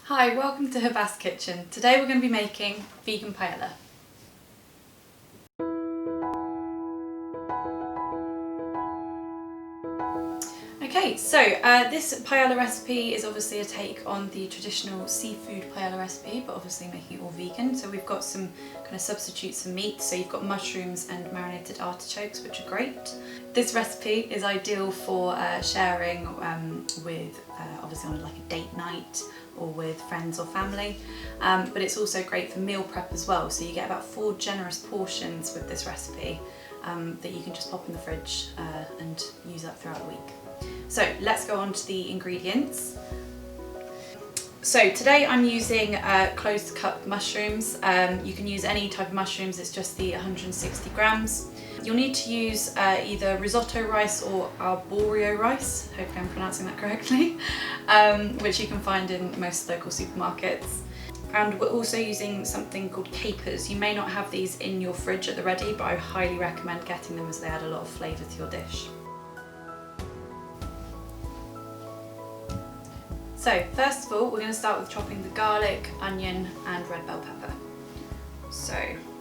Hi, welcome to Habas Kitchen. Today we're going to be making vegan paella. Okay, so this paella recipe is obviously a take on the traditional seafood paella recipe, but obviously making it all vegan. So we've got some kind of substitutes for meat. So you've got mushrooms and marinated artichokes, which are great. This recipe is ideal for sharing with obviously on like a date night or with friends or family, but it's also great for meal prep as well. So you get about 4 generous portions with this recipe that you can just pop in the fridge and use up throughout the week. So let's go on to the ingredients. So today I'm using closed cup mushrooms. You can use any type of mushrooms, it's just the 160 grams. You'll need to use either risotto rice or arborio rice, hopefully I'm pronouncing that correctly, which you can find in most local supermarkets. And we're also using something called capers. You may not have these in your fridge at the ready, but I highly recommend getting them as they add a lot of flavour to your dish. So first of all, we're going to start with chopping the garlic, onion and red bell pepper. So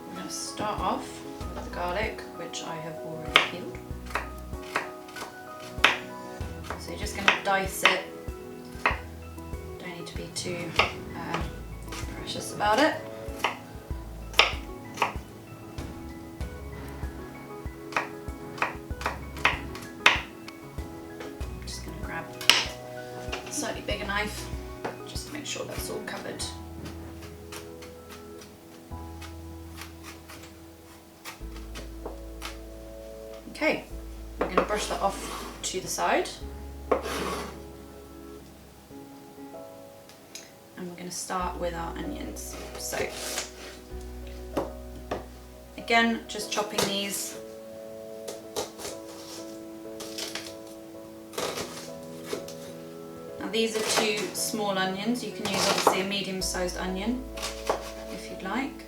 we're going to start off with the garlic, which I have already peeled. So you're just going to dice it. Don't need to be too precious about it. Just going to grab a slightly bigger knife, just to make sure that's all covered. Okay, I'm going to brush that off to the side. And we're going to start with our onions. So, again, just chopping these. Now these are 2 small onions. You can use obviously a medium-sized onion if you'd like.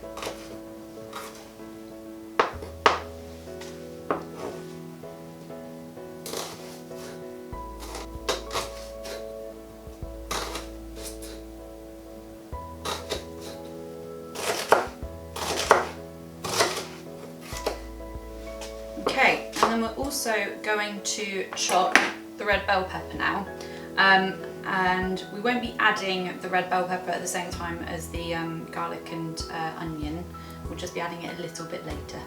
Okay, and then we're also going to chop the red bell pepper now. And we won't be adding the red bell pepper at the same time as the garlic and onion. We'll just be adding it a little bit later.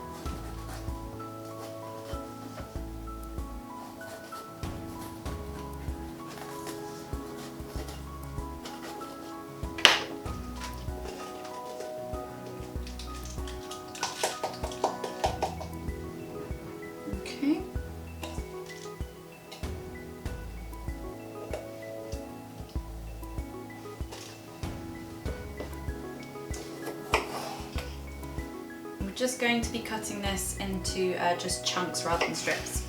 Okay. We're just going to be cutting this into just chunks rather than strips.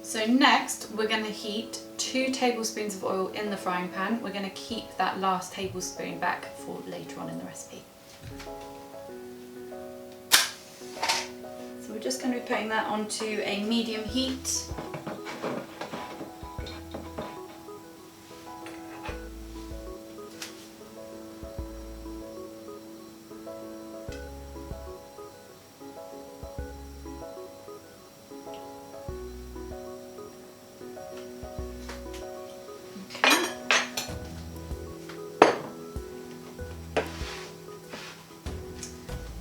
So next we're going to heat 2 tablespoons of oil in the frying pan. We're going to keep that last tablespoon back for later on in the recipe. So we're just going to be putting that onto a medium heat.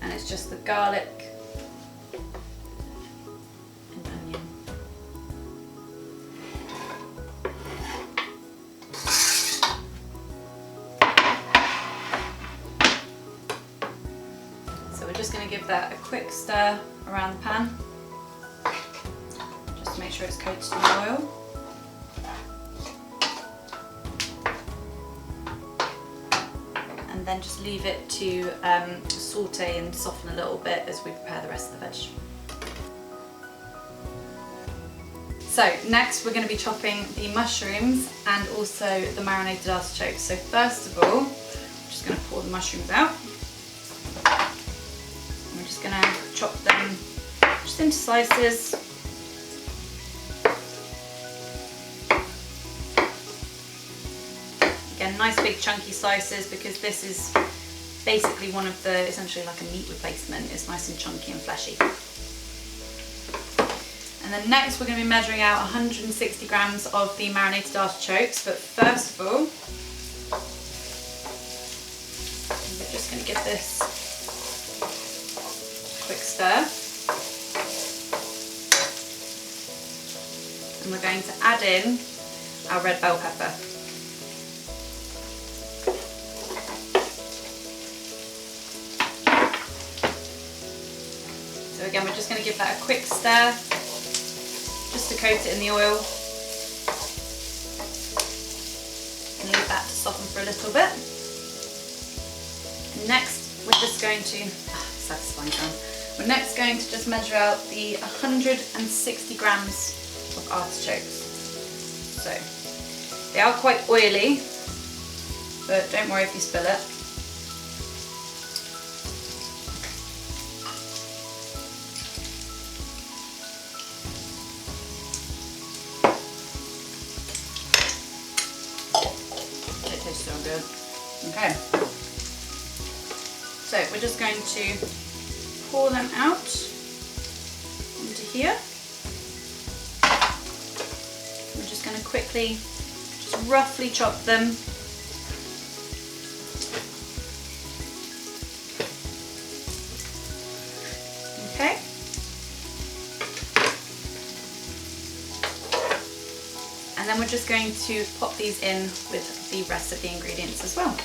And it's just the garlic and onion. So we're just going to give that a quick stir around the pan, just to make sure it's coated in oil. and then just leave it to saute and soften a little bit as we prepare the rest of the vegetable. So next we're going to be chopping the mushrooms and also the marinated artichokes. So first of all, I'm just going to pour the mushrooms out. We're just going to chop them just into slices. Again, nice big chunky slices, because this is basically one of the, essentially like a meat replacement. It's nice and chunky and fleshy. And then next we're going to be measuring out 160 grams of the marinated artichokes, but first of all, we're just going to give this a quick stir. And we're going to add in our red bell pepper. So again, we're just going to give that a quick stir, just to coat it in the oil, and leave that to soften for a little bit. And next we're just going to, satisfying sound, we're next going to just measure out the 160 grams of artichokes. So they are quite oily, but don't worry if you spill it. So good. Okay, so we're just going to pour them out into here. We're just going to quickly, just roughly chop them. Okay. And then we're just going to pop these in with the rest of the ingredients as well.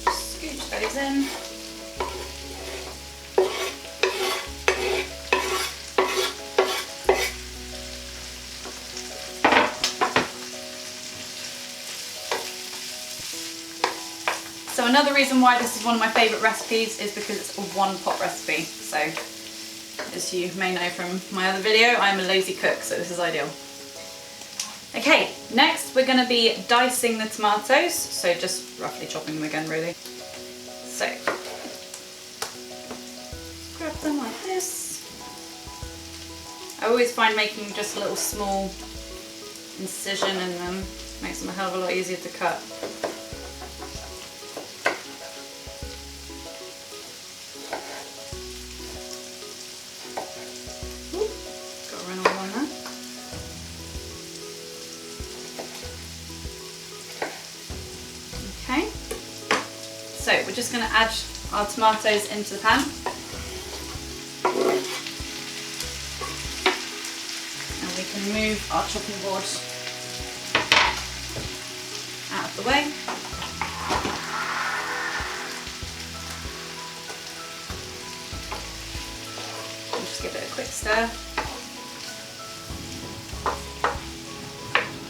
Scooch those in. So another reason why this is one of my favourite recipes is because it's a one-pot recipe. So as you may know from my other video, I'm a lazy cook, so this is ideal. Okay, next we're going to be dicing the tomatoes, so just roughly chopping them again really. So, grab them like this. I always find making just a little small incision in them makes them a hell of a lot easier to cut. Ooh, got to run all on there. Okay, so we're just going to add our tomatoes into the pan. And we can move our chopping board out of the way. And just give it a quick stir.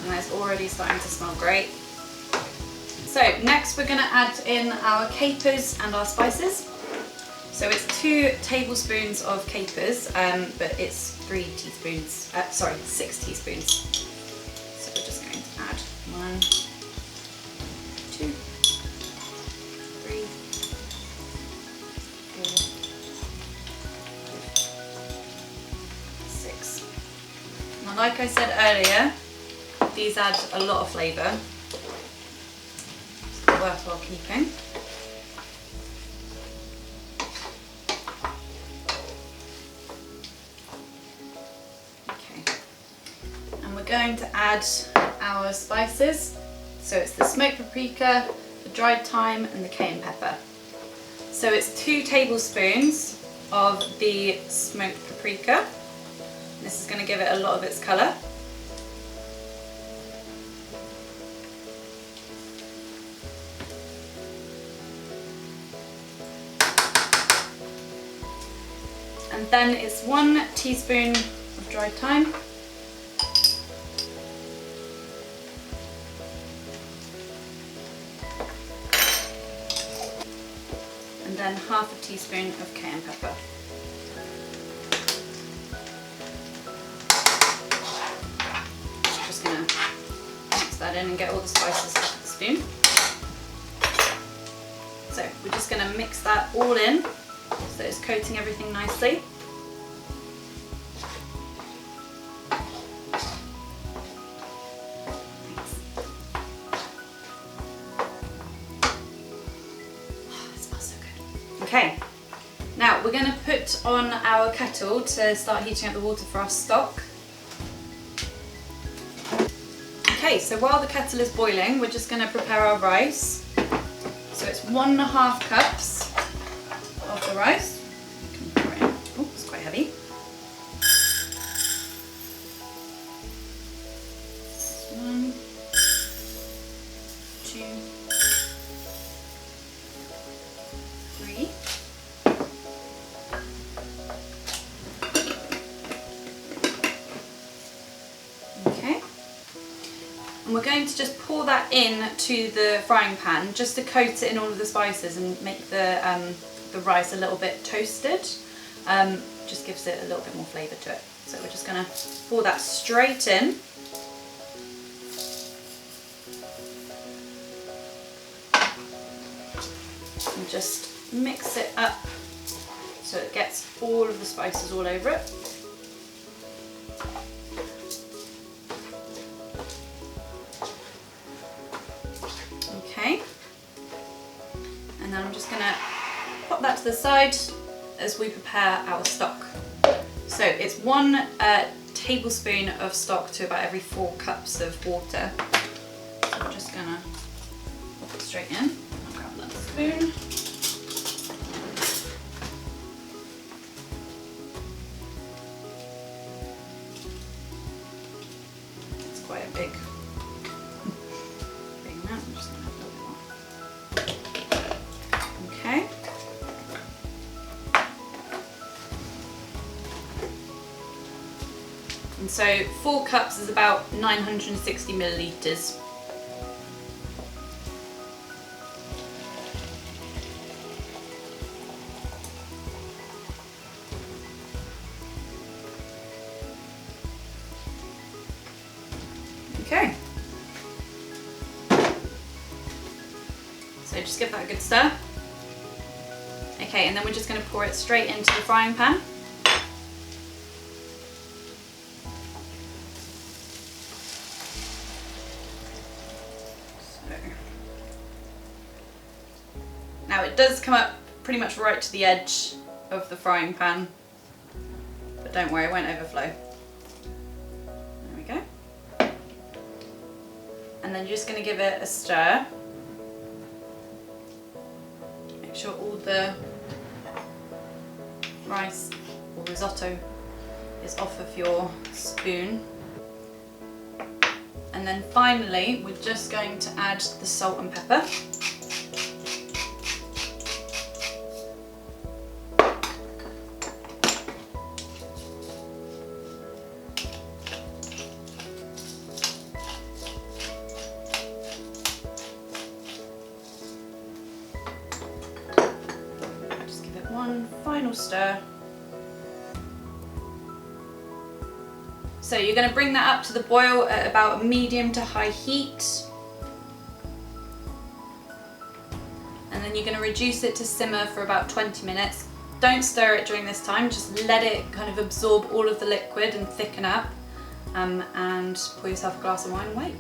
And that's already starting to smell great. So next we're going to add in our capers and our spices. So it's 2 tablespoons of capers, but it's 6 teaspoons. So we're just going to add 1, 2, 3, 4, 6. Now, like I said earlier, these add a lot of flavour. Worthwhile keeping. Okay, and we're going to add our spices. So it's the smoked paprika, the dried thyme and the cayenne pepper. So it's 2 tablespoons of the smoked paprika. This is going to give it a lot of its colour. And then it's 1 teaspoon of dried thyme. then half a teaspoon of cayenne pepper. Just going to mix that in and get all the spices off the spoon. So we're just going to mix that all in so it's coating everything nicely. Okay, now we're going to put on our kettle to start heating up the water for our stock. Okay, so while the kettle is boiling, we're just going to prepare our rice. So it's 1.5 cups of the rice. You can pour it in. Oh, it's quite heavy. One, two, three. Okay. And we're going to just pour that in to the frying pan just to coat it in all of the spices and make the rice a little bit toasted. Just gives it a little bit more flavour to it. So we're just going to pour that straight in. And just mix it up so it gets all of the spices all over it. Okay, and then I'm just going to pop that to the side as we prepare our stock. So it's 1 tablespoon of stock to about every 4 cups of water. So I'm just going to pop it straight in. I'll grab that spoon. It's quite a big amount. I'm just going to have a little bit more. Okay. And so 4 cups is about 960 millilitres. Okay. So just give that a good stir. Okay, and then we're just going to pour it straight into the frying pan. Now it does come up pretty much right to the edge of the frying pan, but don't worry, it won't overflow. There we go. And then you're just going to give it a stir. Make sure all the rice or risotto is off of your spoon. And then finally, we're just going to add the salt and pepper. One final stir. So you're going to bring that up to the boil at about medium to high heat, and then you're going to reduce it to simmer for about 20 minutes. Don't stir it during this time, just let it kind of absorb all of the liquid and thicken up, and pour yourself a glass of wine and wait.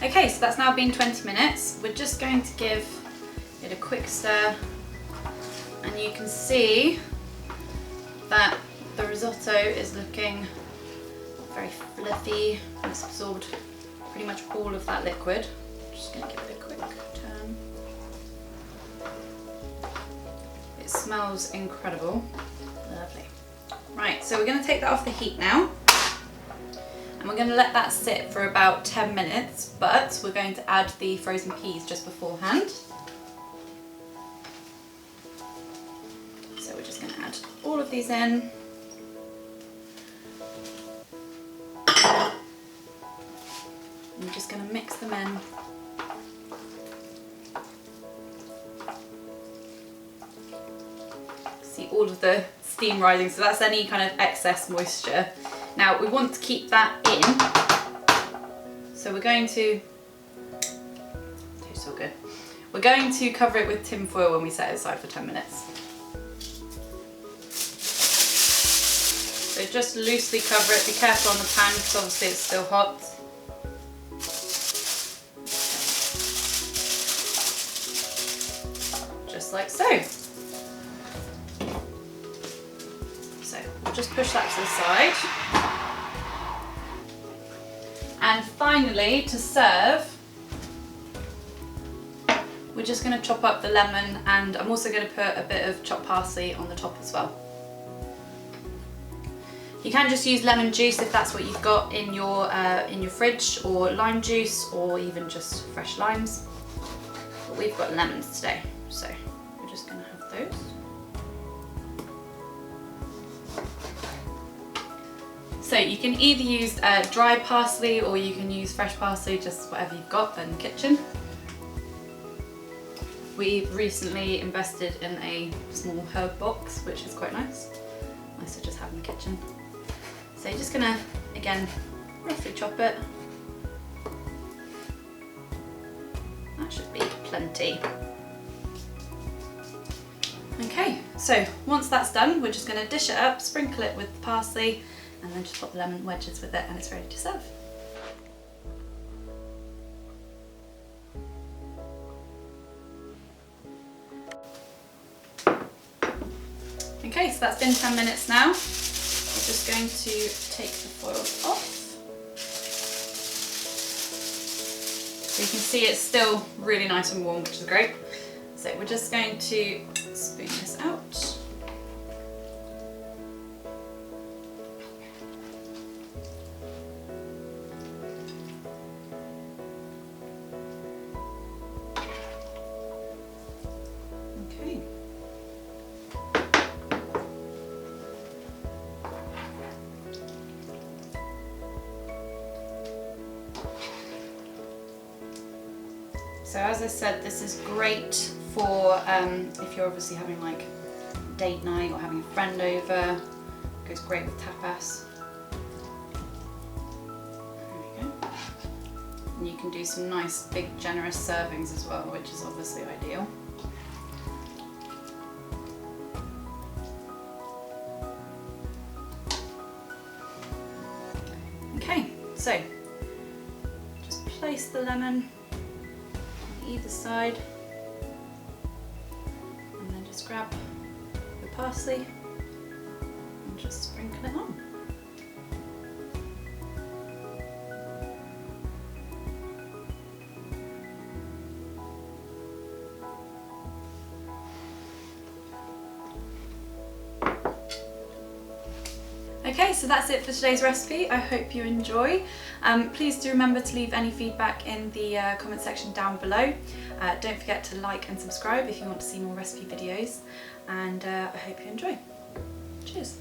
Okay, so that's now been 20 minutes. We're just going to give it a quick stir, and you can see that the risotto is looking very fluffy. It's absorbed pretty much all of that liquid. Just going to give it a quick turn. It smells incredible. Lovely. Right, so we're going to take that off the heat now. And we're going to let that sit for about 10 minutes, but we're going to add the frozen peas just beforehand. So we're just going to add all of these in. them in. See all of the steam rising, so that's any kind of excess moisture. Now we want to keep that in, so we're going to, tastes so good. We're going to cover it with tin foil when we set it aside for 10 minutes. So just loosely cover it, be careful on the pan because obviously it's still hot. Just like so. So we'll just push that to the side. And finally, to serve, we're just going to chop up the lemon, and I'm also going to put a bit of chopped parsley on the top as well. You can just use lemon juice if that's what you've got in your fridge, or lime juice, or even just fresh limes. But we've got lemons today, so we're just going to have those. So you can either use dry parsley or you can use fresh parsley, just whatever you've got in the kitchen. We recently invested in a small herb box, which is quite nice. Nice to just have in the kitchen. So you're just gonna, again, roughly chop it. That should be plenty. Okay, so once that's done, we're just gonna dish it up, sprinkle it with the parsley, and then just pop the lemon wedges with it, and it's ready to serve. Okay, so that's been 10 minutes now. We're just going to take the foil off. So you can see it's still really nice and warm, which is great. So we're just going to spoon this out. Okay. So as I said, this is great for if you're obviously having like date night or having a friend over. It goes great with tapas. There we go. And you can do some nice big generous servings as well, which is obviously ideal. Okay, so just place the lemon either side, and then just grab the parsley and just sprinkle it on. Okay, so that's it for today's recipe. I hope you enjoy. Please do remember to leave any feedback in the comment section down below. Don't forget to like and subscribe if you want to see more recipe videos, and I hope you enjoy. Cheers!